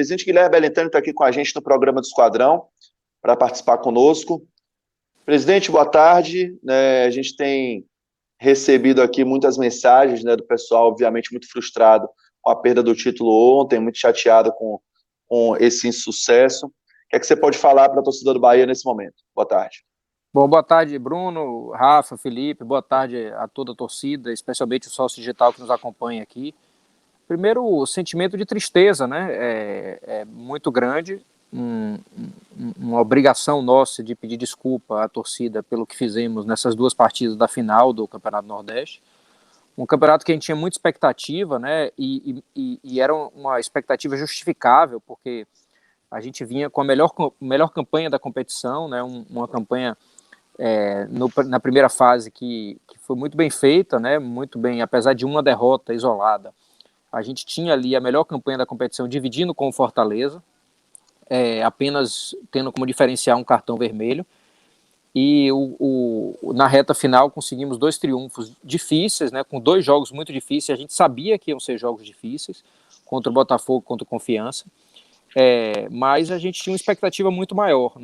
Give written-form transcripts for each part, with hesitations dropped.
presidente Guilherme Belintani está aqui com a gente no programa do Esquadrão para participar conosco. Presidente, boa tarde. A gente tem recebido aqui muitas mensagens, do pessoal, obviamente, muito frustrado com a perda do título ontem, muito chateado com esse insucesso. O que é que você pode falar para a torcida do Bahia nesse momento? Boa tarde. Bom, boa tarde, Bruno, Rafa, Felipe, boa tarde a toda a torcida, especialmente o sócio digital que nos acompanha aqui. Primeiro, o sentimento de tristeza, é muito grande, uma obrigação nossa de pedir desculpa à torcida pelo que fizemos nessas duas partidas da final do Campeonato Nordeste. Um campeonato que a gente tinha muita expectativa, e era uma expectativa justificável, porque a gente vinha com a melhor campanha da competição, uma campanha na primeira fase que foi muito bem feita, muito bem, apesar de uma derrota isolada. A gente tinha ali a melhor campanha da competição, dividindo com o Fortaleza, apenas tendo como diferencial um cartão vermelho. E na reta final conseguimos 2 triunfos difíceis, com 2 jogos muito difíceis. A gente sabia que iam ser jogos difíceis, contra o Botafogo, contra o Confiança. Mas a gente tinha uma expectativa muito maior,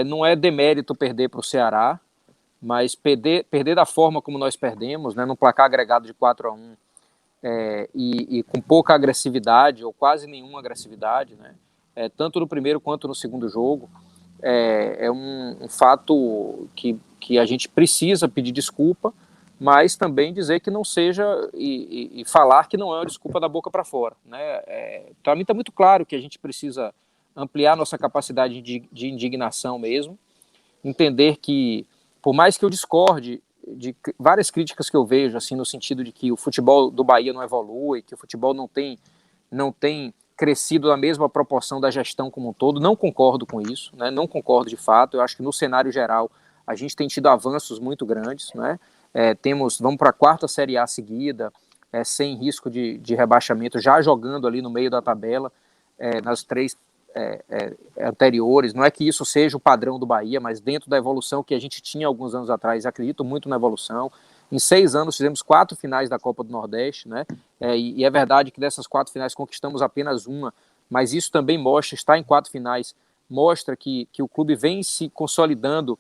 não é demérito perder para o Ceará, mas perder da forma como nós perdemos, num placar agregado de 4-1, e com pouca agressividade, ou quase nenhuma agressividade, tanto no primeiro quanto no segundo jogo, é um fato que a gente precisa pedir desculpa, mas também dizer que não seja, e falar que não é uma desculpa da boca para fora. Para mim está muito claro que a gente precisa ampliar nossa capacidade de indignação mesmo, entender que, por mais que eu discorde de várias críticas que eu vejo, assim, no sentido de que o futebol do Bahia não evolui, que o futebol não tem crescido na mesma proporção da gestão como um todo, não concordo com isso, não concordo de fato. Eu acho que no cenário geral a gente tem tido avanços muito grandes, vamos para a 4ª Série A seguida, sem risco de rebaixamento, já jogando ali no meio da tabela, nas 3 anteriores. Não é que isso seja o padrão do Bahia, mas dentro da evolução que a gente tinha alguns anos atrás, acredito muito na evolução. Em 6 anos fizemos 4 finais da Copa do Nordeste, e é verdade que dessas 4 finais conquistamos apenas uma, mas isso também mostra, estar em 4 finais, mostra que o clube vem se consolidando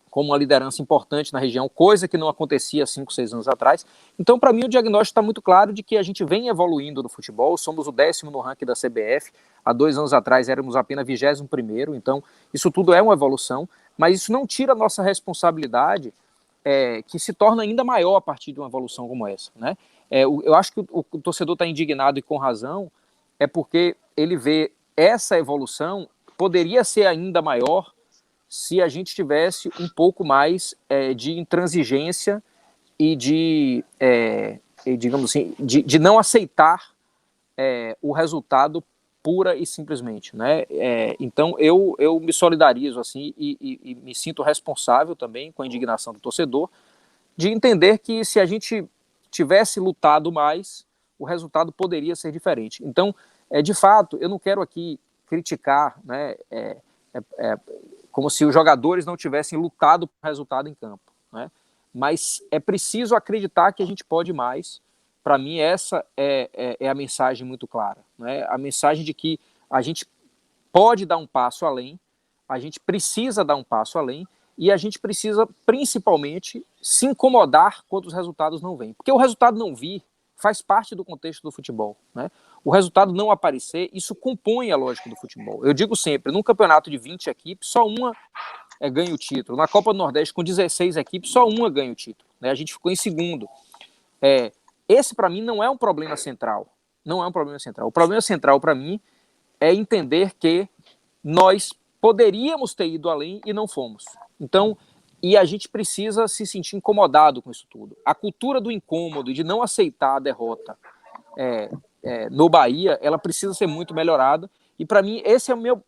como uma liderança importante na região, coisa que não acontecia 5, 6 anos atrás. Então, para mim, o diagnóstico está muito claro de que a gente vem evoluindo no futebol, somos o 10º no ranking da CBF, há 2 anos atrás éramos apenas 21º, então isso tudo é uma evolução, mas isso não tira a nossa responsabilidade, que se torna ainda maior a partir de uma evolução como essa. Eu acho que o torcedor está indignado, e com razão, porque ele vê essa evolução poderia ser ainda maior se a gente tivesse um pouco mais de intransigência e digamos assim, de não aceitar o resultado pura e simplesmente. Então eu me solidarizo assim, e me sinto responsável também com a indignação do torcedor, de entender que se a gente tivesse lutado mais, o resultado poderia ser diferente. Então, de fato, eu não quero aqui criticar, como se os jogadores não tivessem lutado por resultado em campo, mas é preciso acreditar que a gente pode mais. Para mim, essa é a mensagem muito clara, a mensagem de que a gente pode dar um passo além, a gente precisa dar um passo além, e a gente precisa, principalmente, se incomodar quando os resultados não vêm. Porque o resultado não vir faz parte do contexto do futebol. O resultado não aparecer, isso compõe a lógica do futebol. Eu digo sempre, num campeonato de 20 equipes, só uma ganha o título. Na Copa do Nordeste, com 16 equipes, só uma ganha o título. A gente ficou em segundo. Esse, para mim, não é um problema central. Não é um problema central. O problema central, para mim, é entender que nós poderíamos ter ido além e não fomos. Então, e a gente precisa se sentir incomodado com isso tudo. A cultura do incômodo e de não aceitar a derrota no Bahia, ela precisa ser muito melhorada. E, para mim, essa é a minha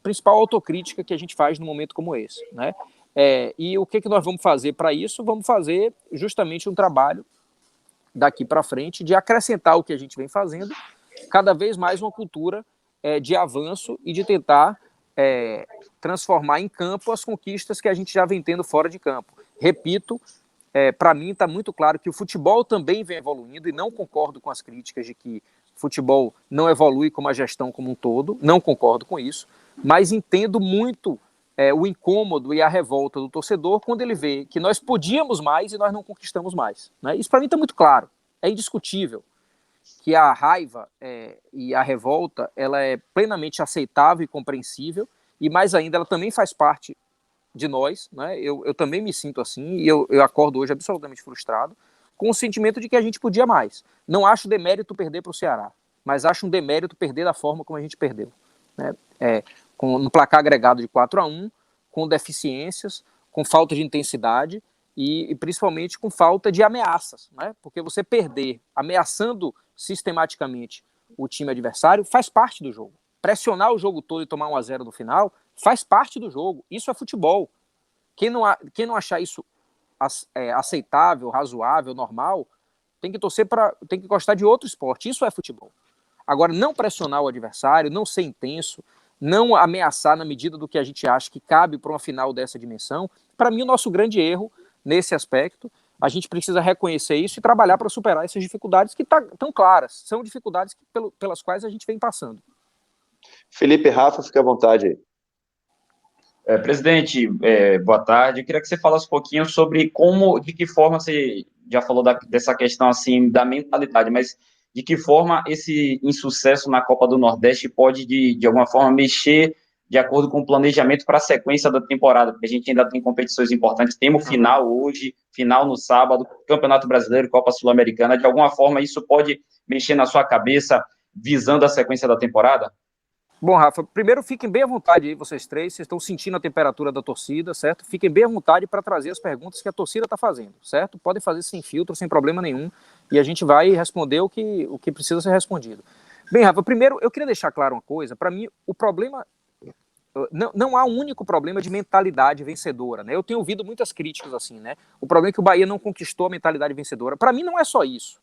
principal autocrítica que a gente faz num momento como esse. E o que nós vamos fazer para isso? Vamos fazer justamente um trabalho daqui para frente de acrescentar o que a gente vem fazendo, cada vez mais uma cultura de avanço e de tentar transformar em campo as conquistas que a gente já vem tendo fora de campo. Repito, para mim está muito claro que o futebol também vem evoluindo, e não concordo com as críticas de que futebol não evolui como a gestão como um todo, não concordo com isso, mas entendo muito o incômodo e a revolta do torcedor quando ele vê que nós podíamos mais e nós não conquistamos mais. Né? Isso para mim está muito claro, é indiscutível que a raiva e a revolta ela é plenamente aceitável e compreensível, e mais ainda ela também faz parte de nós, né? Eu também me sinto assim, e eu acordo hoje absolutamente frustrado, com o sentimento de que a gente podia mais. Não acho demérito perder para o Ceará, mas acho um demérito perder da forma como a gente perdeu. Né? No placar agregado de 4-1, com deficiências, com falta de intensidade e principalmente com falta de ameaças. Né? Porque você perder ameaçando sistematicamente o time adversário faz parte do jogo. Pressionar o jogo todo e tomar 1-0 no final faz parte do jogo. Isso é futebol. Quem não achar isso aceitável, razoável, normal, tem que gostar de outro esporte. Isso é futebol. Agora, não pressionar o adversário, não ser intenso, não ameaçar na medida do que a gente acha que cabe para uma final dessa dimensão, para mim o nosso grande erro nesse aspecto, a gente precisa reconhecer isso e trabalhar para superar essas dificuldades que estão claras, são dificuldades pelas quais a gente vem passando. Felipe, Rafa, fica à vontade aí. Presidente, boa tarde. Eu queria que você falasse um pouquinho sobre de que forma você já falou dessa questão assim da mentalidade, mas de que forma esse insucesso na Copa do Nordeste pode, de alguma forma, mexer de acordo com o planejamento para a sequência da temporada, porque a gente ainda tem competições importantes, temos final hoje, final no sábado, Campeonato Brasileiro, Copa Sul-Americana, de alguma forma isso pode mexer na sua cabeça visando a sequência da temporada? Bom, Rafa, primeiro fiquem bem à vontade aí, vocês três, vocês estão sentindo a temperatura da torcida, certo? Fiquem bem à vontade para trazer as perguntas que a torcida está fazendo, certo? Podem fazer sem filtro, sem problema nenhum, e a gente vai responder o que precisa ser respondido. Bem, Rafa, primeiro eu queria deixar claro uma coisa, para mim o problema, não há um único problema de mentalidade vencedora, né? Eu tenho ouvido muitas críticas assim, né? O problema é que o Bahia não conquistou a mentalidade vencedora. Para mim não é só isso.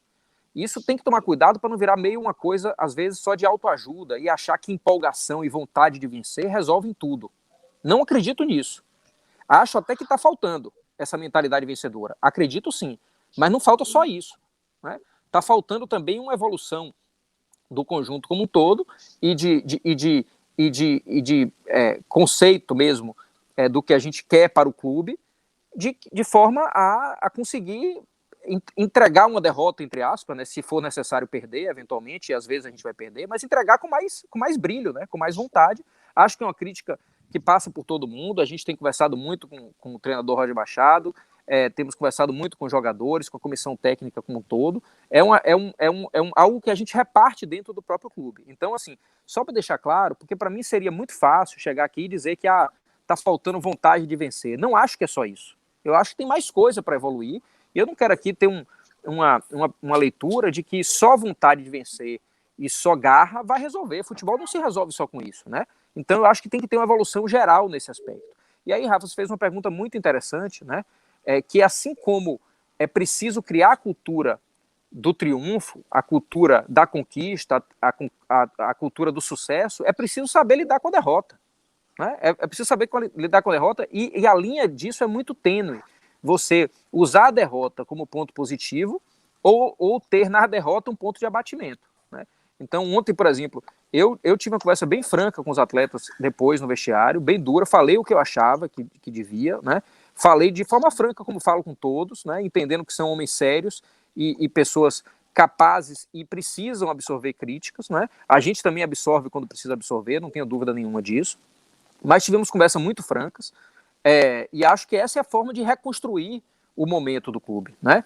Isso tem que tomar cuidado para não virar meio uma coisa, às vezes, só de autoajuda e achar que empolgação e vontade de vencer resolvem tudo. Não acredito nisso. Acho até que está faltando essa mentalidade vencedora. Acredito sim, mas não falta só isso. Está faltando também uma evolução do conjunto como um todo e de conceito mesmo do que a gente quer para o clube, de forma a conseguir entregar uma derrota, entre aspas, né, se for necessário perder, eventualmente, e às vezes a gente vai perder, mas entregar com mais brilho, né, com mais vontade. Acho que é uma crítica que passa por todo mundo, a gente tem conversado muito com o treinador Roger Machado, temos conversado muito com os jogadores, com a comissão técnica como um todo, algo que a gente reparte dentro do próprio clube. Então, assim, só para deixar claro, porque para mim seria muito fácil chegar aqui e dizer que tá faltando vontade de vencer. Não acho que é só isso. Eu acho que tem mais coisa para evoluir. E eu não quero aqui ter uma leitura de que só vontade de vencer e só garra vai resolver. Futebol não se resolve só com isso, né? Então eu acho que tem que ter uma evolução geral nesse aspecto. E aí, Rafa, você fez uma pergunta muito interessante, né? Que assim como é preciso criar a cultura do triunfo, a cultura da conquista, a cultura do sucesso, é preciso saber lidar com a derrota. Né? É preciso saber lidar com a derrota e a linha disso é muito tênue. Você usar a derrota como ponto positivo ou ter na derrota um ponto de abatimento. Né? Então, ontem, por exemplo, eu tive uma conversa bem franca com os atletas depois no vestiário, bem dura, falei o que eu achava que devia, né? Falei de forma franca, como falo com todos, né? Entendendo que são homens sérios e pessoas capazes e precisam absorver críticas. Né? A gente também absorve quando precisa absorver, não tenho dúvida nenhuma disso. Mas tivemos conversas muito francas, e acho que essa é a forma de reconstruir o momento do clube. Né?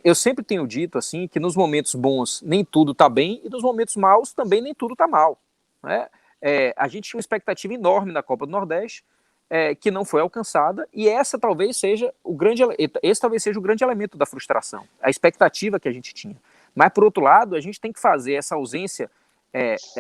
Eu sempre tenho dito assim que nos momentos bons nem tudo está bem e nos momentos maus também nem tudo está mal. Né? A gente tinha uma expectativa enorme na Copa do Nordeste que não foi alcançada e esse talvez seja o grande elemento da frustração, a expectativa que a gente tinha. Mas, por outro lado, a gente tem que fazer essa ausência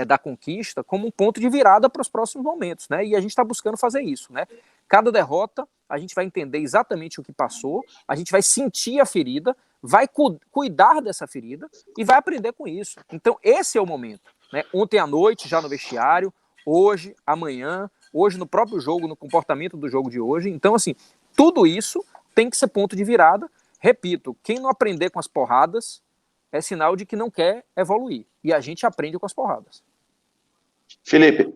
da conquista como um ponto de virada para os próximos momentos, né? E a gente está buscando fazer isso, né? Cada derrota a gente vai entender exatamente o que passou, a gente vai sentir a ferida, vai cuidar dessa ferida e vai aprender com isso. Então esse é o momento, né? Ontem à noite já no vestiário, hoje, amanhã, hoje no próprio jogo, no comportamento do jogo de hoje. Então assim, tudo isso tem que ser ponto de virada. Repito, quem não aprender com as porradas é sinal de que não quer evoluir. E a gente aprende com as porradas. Felipe.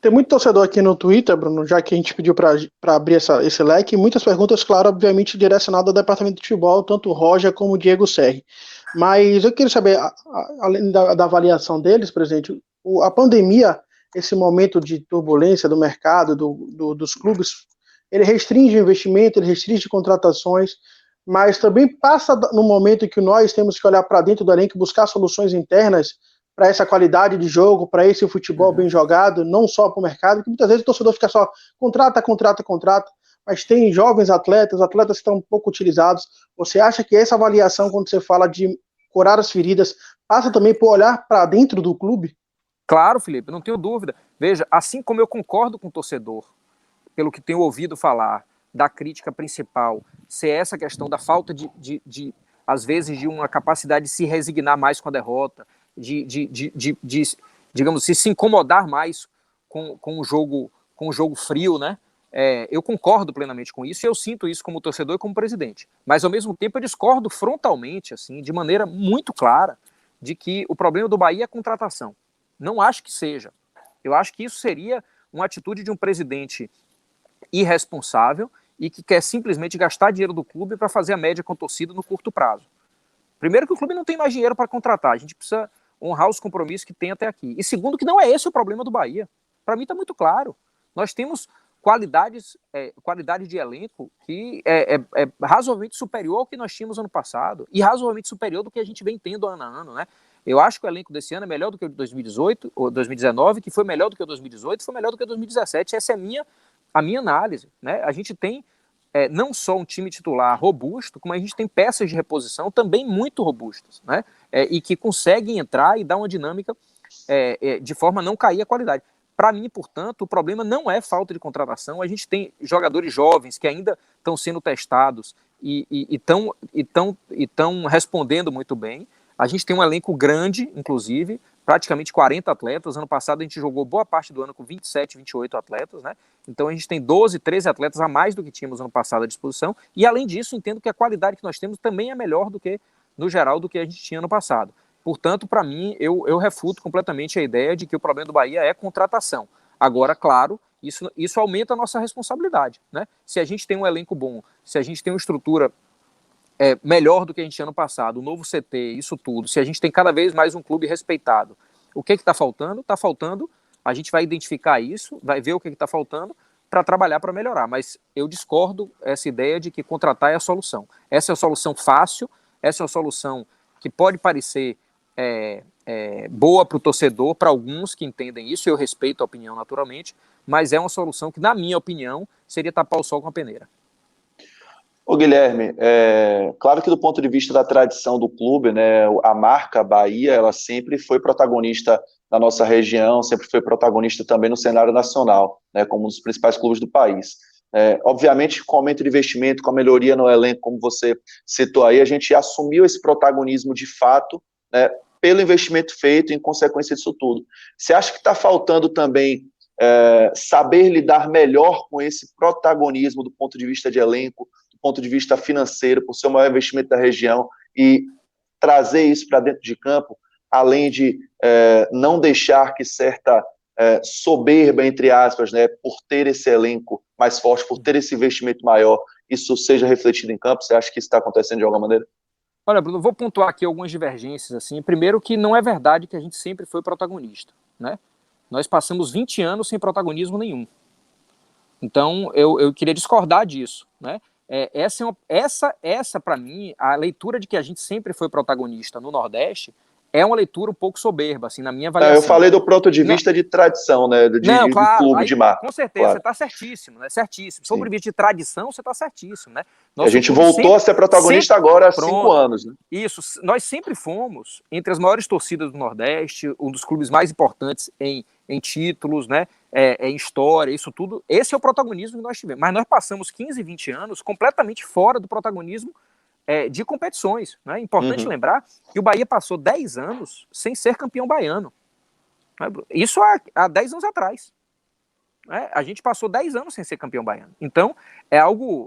Tem muito torcedor aqui no Twitter, Bruno, já que a gente pediu para abrir esse leque, muitas perguntas, claro, obviamente direcionadas ao departamento de futebol, tanto o Roger como o Diego Serri. Mas eu queria saber, além da avaliação deles, presidente, a pandemia, esse momento de turbulência do mercado, dos clubes, ele restringe o investimento, ele restringe contratações, mas também passa no momento em que nós temos que olhar para dentro do elenco e buscar soluções internas para essa qualidade de jogo, para esse futebol bem jogado, não só para o mercado, que muitas vezes o torcedor fica só contrata, mas tem jovens atletas que estão um pouco utilizados. Você acha que essa avaliação, quando você fala de curar as feridas, passa também por olhar para dentro do clube? Claro, Felipe, não tenho dúvida. Veja, assim como eu concordo com o torcedor, pelo que tenho ouvido falar, da crítica principal, ser essa questão da falta às vezes, de uma capacidade de se resignar mais com a derrota, digamos, se incomodar mais com o jogo frio, né? Eu concordo plenamente com isso e eu sinto isso como torcedor e como presidente. Mas, ao mesmo tempo, eu discordo frontalmente, assim, de maneira muito clara, de que o problema do Bahia é a contratação. Não acho que seja. Eu acho que isso seria uma atitude de um presidente irresponsável e que quer simplesmente gastar dinheiro do clube para fazer a média com a torcida no curto prazo. Primeiro que o clube não tem mais dinheiro para contratar, a gente precisa honrar os compromissos que tem até aqui. E segundo que não é esse o problema do Bahia. Para mim está muito claro. Nós temos qualidade de elenco que é razoavelmente superior ao que nós tínhamos ano passado e razoavelmente superior do que a gente vem tendo ano a ano, né? Eu acho que o elenco desse ano é melhor do que o de 2018 ou 2019, que foi melhor do que o de 2018, foi melhor do que o de 2017. Essa é a minha análise, né? A gente tem não só um time titular robusto, como a gente tem peças de reposição também muito robustas, né? E que conseguem entrar e dar uma dinâmica de forma a não cair a qualidade. Para mim, portanto, o problema não é falta de contratação. A gente tem jogadores jovens que ainda estão sendo testados e estão respondendo muito bem. A gente tem um elenco grande, inclusive, praticamente 40 atletas. Ano passado a gente jogou boa parte do ano com 27, 28 atletas, né? Então a gente tem 12, 13 atletas a mais do que tínhamos ano passado à disposição. E além disso, entendo que a qualidade que nós temos também é melhor do que, no geral, do que a gente tinha ano passado. Portanto, para mim, eu refuto completamente a ideia de que o problema do Bahia é contratação. Agora, claro, isso aumenta a nossa responsabilidade, né? Se a gente tem um elenco bom, se a gente tem uma estrutura melhor do que a gente tinha ano passado, um novo CT, isso tudo, se a gente tem cada vez mais um clube respeitado, o que está faltando? Está faltando, a gente vai identificar isso, vai ver o que está faltando para trabalhar para melhorar. Mas eu discordo essa ideia de que contratar é a solução. Essa é a solução fácil, essa é a solução que pode parecer boa para o torcedor, para alguns que entendem isso, eu respeito a opinião naturalmente, mas é uma solução que, na minha opinião, seria tapar o sol com a peneira. Ô Guilherme, claro que do ponto de vista da tradição do clube, né, a marca Bahia, ela sempre foi protagonista na nossa região, sempre foi protagonista também no cenário nacional, né, como um dos principais clubes do país. Obviamente, com o aumento de investimento, com a melhoria no elenco, como você citou aí, a gente assumiu esse protagonismo de fato, né, pelo investimento feito em consequência disso tudo. Você acha que está faltando também saber lidar melhor com esse protagonismo do ponto de vista de elenco, do ponto de vista financeiro, por ser o maior investimento da região, e trazer isso para dentro de campo, além de não deixar que certa soberba, entre aspas, né, por ter esse elenco mais forte, por ter esse investimento maior, isso seja refletido em campo? Você acha que isso está acontecendo de alguma maneira? Olha, Bruno, vou pontuar aqui algumas divergências. Assim. Primeiro que não é verdade que a gente sempre foi protagonista, né? Nós passamos 20 anos sem protagonismo nenhum. Então, eu queria discordar disso, né? Essa para mim, a leitura de que a gente sempre foi protagonista no Nordeste é uma leitura um pouco soberba, assim, na minha avaliação. Eu falei do ponto de vista de tradição, né? Não, claro, clube aí, de marca. Com certeza, claro. Você está certíssimo, né? Certíssimo. Sobre o vista de tradição, você está certíssimo, né? A gente voltou a ser protagonista agora há 5 anos, né? Isso, nós sempre fomos, entre as maiores torcidas do Nordeste, um dos clubes mais importantes em títulos, né? Em história, isso tudo. Esse é o protagonismo que nós tivemos. Mas nós passamos 15, 20 anos completamente fora do protagonismo de competições. Né? Importante lembrar que o Bahia passou 10 anos sem ser campeão baiano. Isso há 10 anos atrás. A gente passou 10 anos sem ser campeão baiano. Então,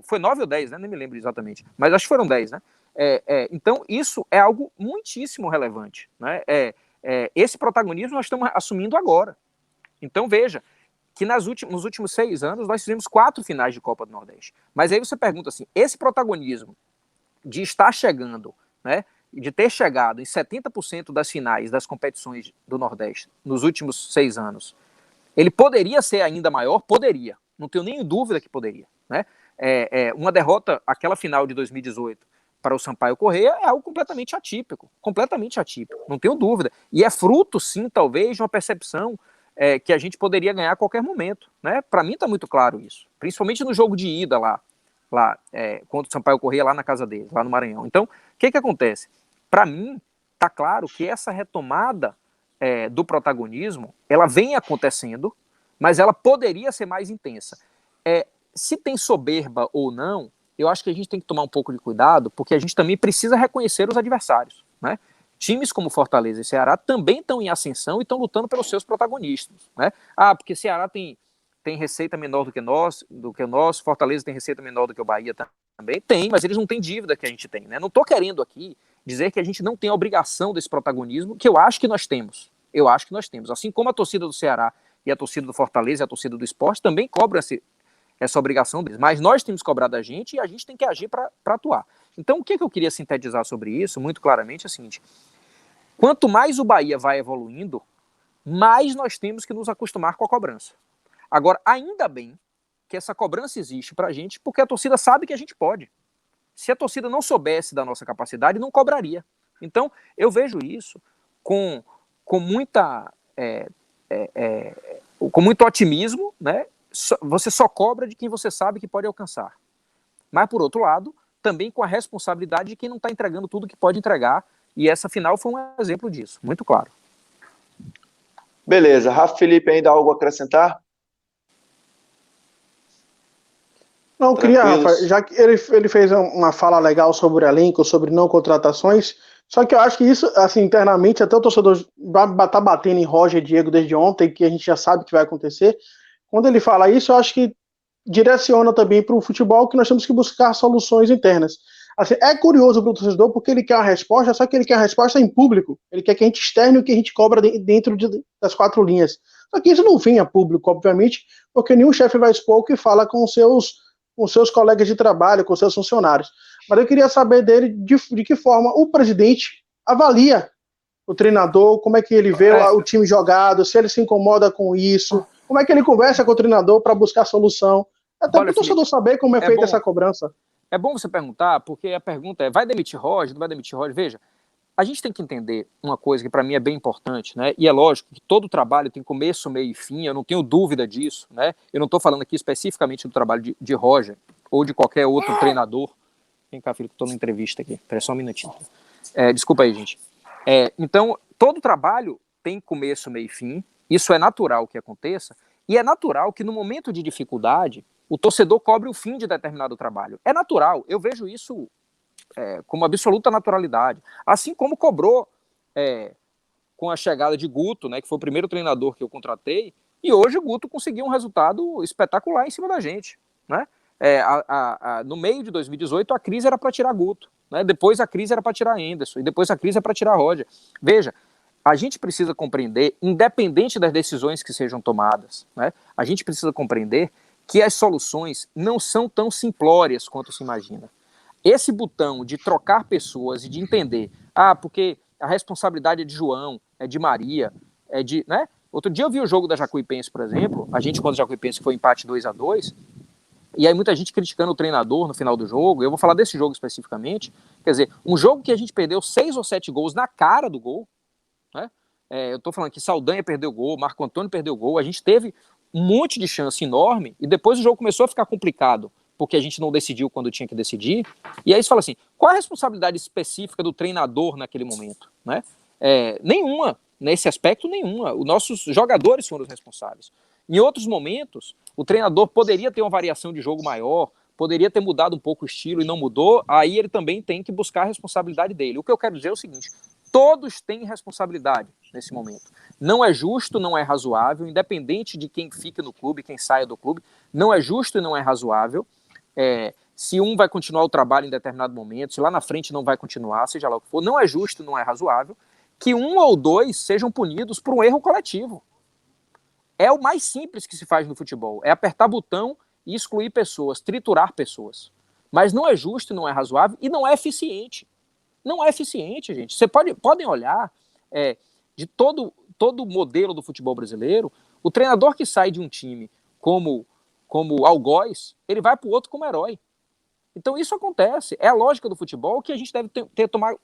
foi 9 ou 10, né? Nem me lembro exatamente. Mas acho que foram 10, né? Então, isso é algo muitíssimo relevante, né? Esse protagonismo nós estamos assumindo agora. Então, veja, que nos últimos 6 anos nós fizemos 4 finais de Copa do Nordeste. Mas aí você pergunta assim, esse protagonismo de estar chegando, né, de ter chegado em 70% das finais das competições do Nordeste nos últimos 6 anos, ele poderia ser ainda maior? Poderia. Não tenho nem dúvida que poderia, né? Uma derrota, aquela final de 2018 para o Sampaio Corrêa é algo completamente atípico, não tenho dúvida. E é fruto, sim, talvez, de uma percepção que a gente poderia ganhar a qualquer momento, né? Para mim está muito claro isso, principalmente no jogo de ida lá contra o Sampaio Corrêa lá na casa dele, lá no Maranhão. Então, o que acontece? Para mim, está claro que essa retomada do protagonismo, ela vem acontecendo, mas ela poderia ser mais intensa. Se tem soberba ou não, eu acho que a gente tem que tomar um pouco de cuidado, porque a gente também precisa reconhecer os adversários, né? Times como Fortaleza e Ceará também estão em ascensão e estão lutando pelos seus protagonistas, né? Porque Ceará tem receita menor do que nós, Fortaleza tem receita menor do que o Bahia também, tem, mas eles não têm dívida que a gente tem, né? Não estou querendo aqui dizer que a gente não tem a obrigação desse protagonismo, que eu acho que nós temos, assim como a torcida do Ceará e a torcida do Fortaleza e a torcida do Sport também cobram essa obrigação deles, mas nós temos que cobrar da gente e a gente tem que agir para atuar. Então, o que eu queria sintetizar sobre isso, muito claramente, é o seguinte: quanto mais o Bahia vai evoluindo, mais nós temos que nos acostumar com a cobrança. Agora, ainda bem que essa cobrança existe pra gente, porque a torcida sabe que a gente pode. Se a torcida não soubesse da nossa capacidade, não cobraria. Então, eu vejo isso com muito otimismo, né? Você só cobra de quem você sabe que pode alcançar. Mas, por outro lado, também com a responsabilidade de quem não está entregando tudo que pode entregar, e essa final foi um exemplo disso, muito claro. Beleza. Rafa, Felipe, ainda algo a acrescentar? Não, eu queria, Rafa, já que ele fez uma fala legal sobre o elenco, sobre não contratações, só que eu acho que isso, assim, internamente, até o torcedor vai estar batendo em Roger e Diego desde ontem, que a gente já sabe que vai acontecer. Quando ele fala isso, eu acho que direciona também para o futebol que nós temos que buscar soluções internas. Assim, é curioso para o torcedor porque ele quer uma resposta, só que ele quer a resposta em público. Ele quer que a gente externe o que a gente cobra dentro das 4 linhas. Só que isso não vem a público, obviamente, porque nenhum chefe vai expor o que fala com seus colegas de trabalho, com seus funcionários. Mas eu queria saber dele de que forma o presidente avalia o treinador, como é que ele vê o time jogado, se ele se incomoda com isso, como é que ele conversa com o treinador para buscar solução, até para o torcedor saber como é feita essa cobrança. É bom você perguntar, porque a pergunta é, vai demitir Roger, não vai demitir Roger? Veja, a gente tem que entender uma coisa que para mim é bem importante, né? E é lógico que todo trabalho tem começo, meio e fim, eu não tenho dúvida disso, né? Eu não estou falando aqui especificamente do trabalho de Roger ou de qualquer outro treinador. Vem cá, filho, que estou na entrevista aqui. Espera só um minutinho. Desculpa aí, gente. Então, todo trabalho tem começo, meio e fim. Isso é natural que aconteça. E é natural que no momento de dificuldade, o torcedor cobre o fim de determinado trabalho. É natural. Eu vejo isso como absoluta naturalidade. Assim como cobrou com a chegada de Guto, né, que foi o primeiro treinador que eu contratei, e hoje o Guto conseguiu um resultado espetacular em cima da gente, né? No meio de 2018 a crise era para tirar Guto, né? Depois a crise era para tirar Anderson, e depois a crise é para tirar Roger. Veja, a gente precisa compreender, independente das decisões que sejam tomadas, né, a gente precisa compreender que as soluções não são tão simplórias quanto se imagina. Esse botão de trocar pessoas e de entender, porque a responsabilidade é de João, é de Maria, né? Outro dia eu vi o jogo da Jacuipense, por exemplo, a gente, quando a Jacuipense foi empate 2-2, e aí muita gente criticando o treinador no final do jogo. Eu vou falar desse jogo especificamente, quer dizer, um jogo que a gente perdeu 6 ou 7 gols na cara do gol, né? Eu tô falando que Saldanha perdeu gol, Marco Antônio perdeu gol, a gente teve um monte de chance enorme, e depois o jogo começou a ficar complicado, porque a gente não decidiu quando tinha que decidir, e aí você fala assim, qual a responsabilidade específica do treinador naquele momento, né? Nenhuma, nesse aspecto nenhuma, os nossos jogadores foram os responsáveis. Em outros momentos, o treinador poderia ter uma variação de jogo maior, poderia ter mudado um pouco o estilo e não mudou, aí ele também tem que buscar a responsabilidade dele. O que eu quero dizer é o seguinte, todos têm responsabilidade nesse momento. Não é justo, não é razoável, independente de quem fica no clube, quem saia do clube, não é justo e não é razoável se um vai continuar o trabalho em determinado momento, se lá na frente não vai continuar, seja lá o que for, não é justo, não é razoável que um ou dois sejam punidos por um erro coletivo. É o mais simples que se faz no futebol, é apertar botão e excluir pessoas, triturar pessoas. Mas não é justo, não é razoável e não é eficiente. Não é eficiente, gente. Você podem olhar de todo o modelo do futebol brasileiro, o treinador que sai de um time como algoz, ele vai para o outro como herói. Então isso acontece, é a lógica do futebol que a gente deve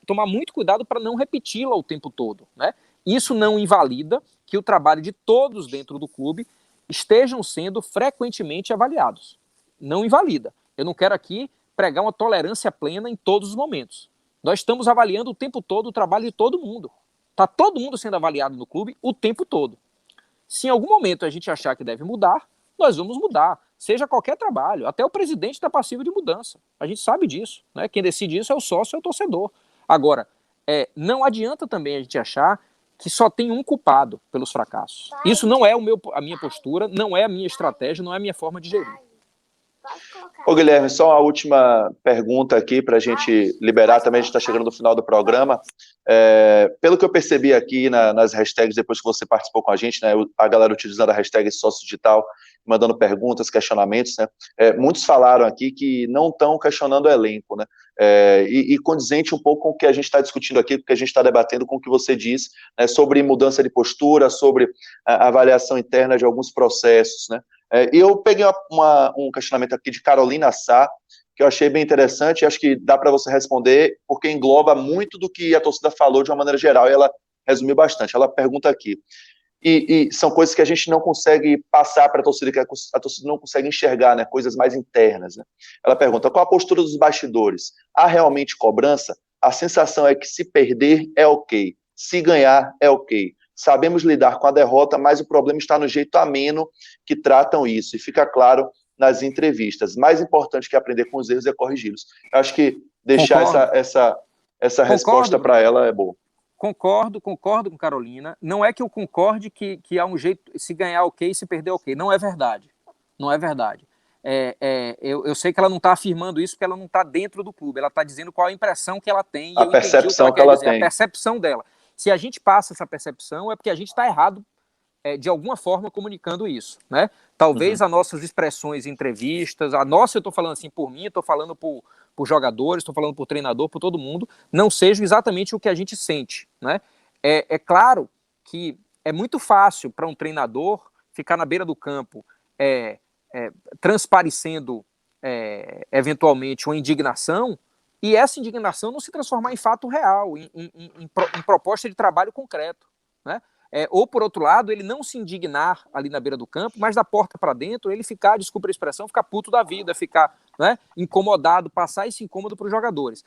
tomar muito cuidado para não repeti-la o tempo todo, né? Isso não invalida que o trabalho de todos dentro do clube estejam sendo frequentemente avaliados. Não invalida. Eu não quero aqui pregar uma tolerância plena em todos os momentos. Nós estamos avaliando o tempo todo o trabalho de todo mundo. Está todo mundo sendo avaliado no clube o tempo todo. Se em algum momento a gente achar que deve mudar, nós vamos mudar. Seja qualquer trabalho. Até o presidente está passivo de mudança. A gente sabe disso, né? Quem decide isso é o sócio, é o torcedor. Agora, não adianta também a gente achar que só tem um culpado pelos fracassos. Isso não é a minha postura, não é a minha estratégia, não é a minha forma de gerir. Ô Guilherme, só uma última pergunta aqui para a gente liberar também, a gente está chegando no final do programa. Pelo que eu percebi aqui nas hashtags, depois que você participou com a gente, né, a galera utilizando a hashtag sócio digital, mandando perguntas, questionamentos, né, muitos falaram aqui que não estão questionando o elenco, né, e condizente um pouco com o que a gente está discutindo aqui, com o que a gente está debatendo, com o que você diz, né, sobre mudança de postura, sobre a avaliação interna de alguns processos, né. E eu peguei um questionamento aqui de Carolina Sá, que eu achei bem interessante, e acho que dá para você responder, porque engloba muito do que a torcida falou de uma maneira geral, e ela resumiu bastante. Ela pergunta aqui, e são coisas que a gente não consegue passar para a torcida, que a torcida não consegue enxergar, né, coisas mais internas, né? Ela pergunta, qual a postura dos bastidores? Há realmente cobrança? A sensação é que se perder é ok, se ganhar é ok. Sabemos lidar com a derrota, mas o problema está no jeito ameno que tratam isso, e fica claro nas entrevistas. Mais importante que aprender com os erros é corrigi-los. Eu acho que deixar essa resposta para ela é boa. Concordo com Carolina. Não é que eu concorde que há um jeito, se ganhar ok, se perder ok. Não é verdade. Não é verdade. Eu sei que ela não está afirmando isso porque ela não está dentro do clube. Ela está dizendo qual a impressão que ela tem. A percepção que ela tem. A percepção dela. Se a gente passa essa percepção, é porque a gente está errado de alguma forma comunicando isso, né? Talvez as nossas expressões em entrevistas, eu estou falando assim por mim, estou falando por jogadores, estou falando por treinador, por todo mundo, não sejam exatamente o que a gente sente, né? É claro que é muito fácil para um treinador ficar na beira do campo transparecendo eventualmente uma indignação, e essa indignação não se transformar em fato real, em proposta de trabalho concreto, né? Ou, por outro lado, ele não se indignar ali na beira do campo, mas da porta para dentro, ele ficar, desculpa a expressão, ficar puto da vida, ficar, né, incomodado, passar esse incômodo para os jogadores.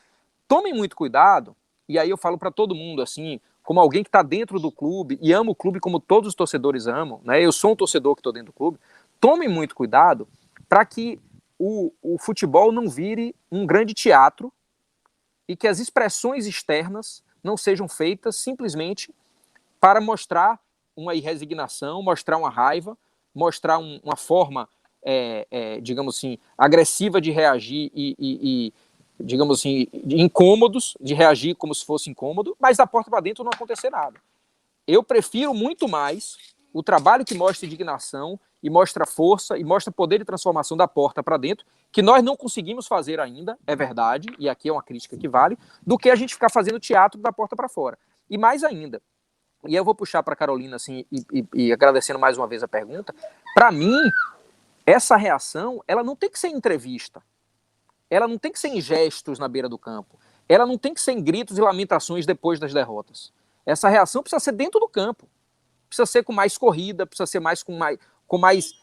Tomem muito cuidado, e aí eu falo para todo mundo, assim, como alguém que está dentro do clube e ama o clube como todos os torcedores amam, né? Eu sou um torcedor que estou dentro do clube. Tomem muito cuidado para que o futebol não vire um grande teatro e que as expressões externas não sejam feitas simplesmente para mostrar uma irresignação, mostrar uma raiva, mostrar uma forma, digamos assim, agressiva de reagir e, digamos assim, de incômodos, de reagir como se fosse incômodo, mas da porta para dentro não acontecer nada. Eu prefiro muito mais o trabalho que mostra indignação e mostra força e mostra poder de transformação da porta para dentro, que nós não conseguimos fazer ainda, é verdade, e aqui é uma crítica que vale, do que a gente ficar fazendo teatro da porta para fora. E mais ainda, e eu vou puxar para a Carolina assim, e agradecendo mais uma vez a pergunta, para mim, essa reação, ela não tem que ser em entrevista, ela não tem que ser em gestos na beira do campo, ela não tem que ser em gritos e lamentações depois das derrotas. Essa reação precisa ser dentro do campo, precisa ser com mais corrida, precisa ser com mais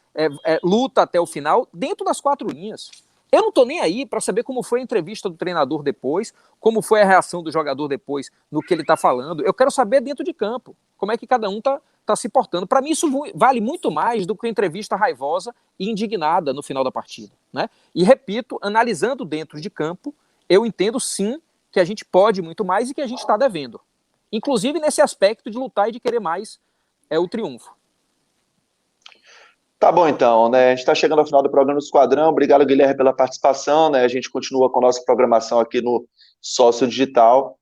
luta até o final, dentro das quatro linhas. Eu não estou nem aí para saber como foi a entrevista do treinador depois, como foi a reação do jogador depois no que ele está falando. Eu quero saber dentro de campo, como é que cada um está se portando. Para mim isso vale muito mais do que uma entrevista raivosa e indignada no final da partida, né? E repito, analisando dentro de campo, eu entendo sim que a gente pode muito mais e que a gente está devendo. Inclusive nesse aspecto de lutar e de querer mais o triunfo. Tá bom, então, né? A gente está chegando ao final do programa do Esquadrão. Obrigado, Guilherme, pela participação, né? A gente continua com a nossa programação aqui no Sócio Digital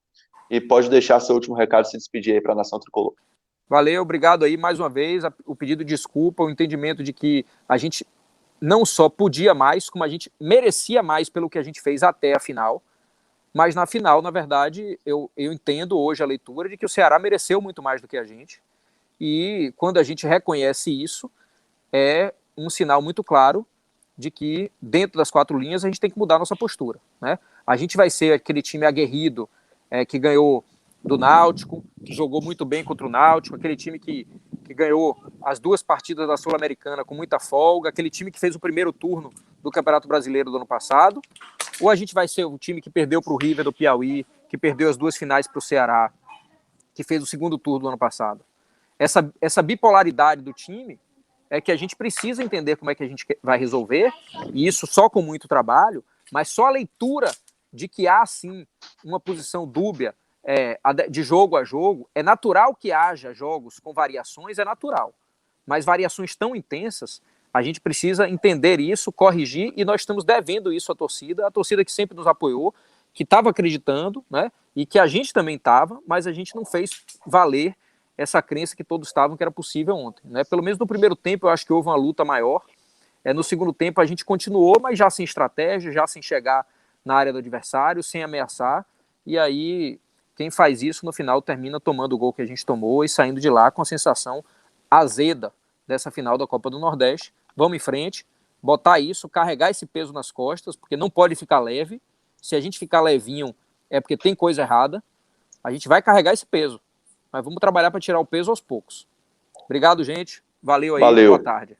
e pode deixar seu último recado e se despedir aí para a Nação Tricolor. Valeu, obrigado aí mais uma vez, o pedido de desculpa, o entendimento de que a gente não só podia mais, como a gente merecia mais pelo que a gente fez até a final, mas na final, na verdade, eu entendo hoje a leitura de que o Ceará mereceu muito mais do que a gente, e quando a gente reconhece isso, é um sinal muito claro de que dentro das 4 linhas a gente tem que mudar a nossa postura, né? A gente vai ser aquele time aguerrido que ganhou do Náutico, que jogou muito bem contra o Náutico, aquele time que ganhou as 2 partidas da Sul-Americana com muita folga, aquele time que fez o primeiro turno do Campeonato Brasileiro do ano passado, ou a gente vai ser o time que perdeu para o River do Piauí, que perdeu as 2 finais para o Ceará, que fez o segundo turno do ano passado. Essa bipolaridade do time é que a gente precisa entender como é que a gente vai resolver, e isso só com muito trabalho, mas só a leitura de que há, sim, uma posição dúbia de jogo a jogo. É natural que haja jogos com variações, é natural, mas variações tão intensas, a gente precisa entender isso, corrigir, e nós estamos devendo isso à torcida que sempre nos apoiou, que estava acreditando, né, e que a gente também estava, mas a gente não fez valer essa crença que todos estavam que era possível ontem, né? Pelo menos no primeiro tempo eu acho que houve uma luta maior, no segundo tempo a gente continuou, mas já sem estratégia, já sem chegar na área do adversário, sem ameaçar, e aí quem faz isso no final termina tomando o gol que a gente tomou e saindo de lá com a sensação azeda dessa final da Copa do Nordeste. Vamos em frente, botar isso, carregar esse peso nas costas, porque não pode ficar leve. Se a gente ficar levinho é porque tem coisa errada. A gente vai carregar esse peso, mas vamos trabalhar para tirar o peso aos poucos. Obrigado, gente. Valeu aí. Valeu. Boa tarde.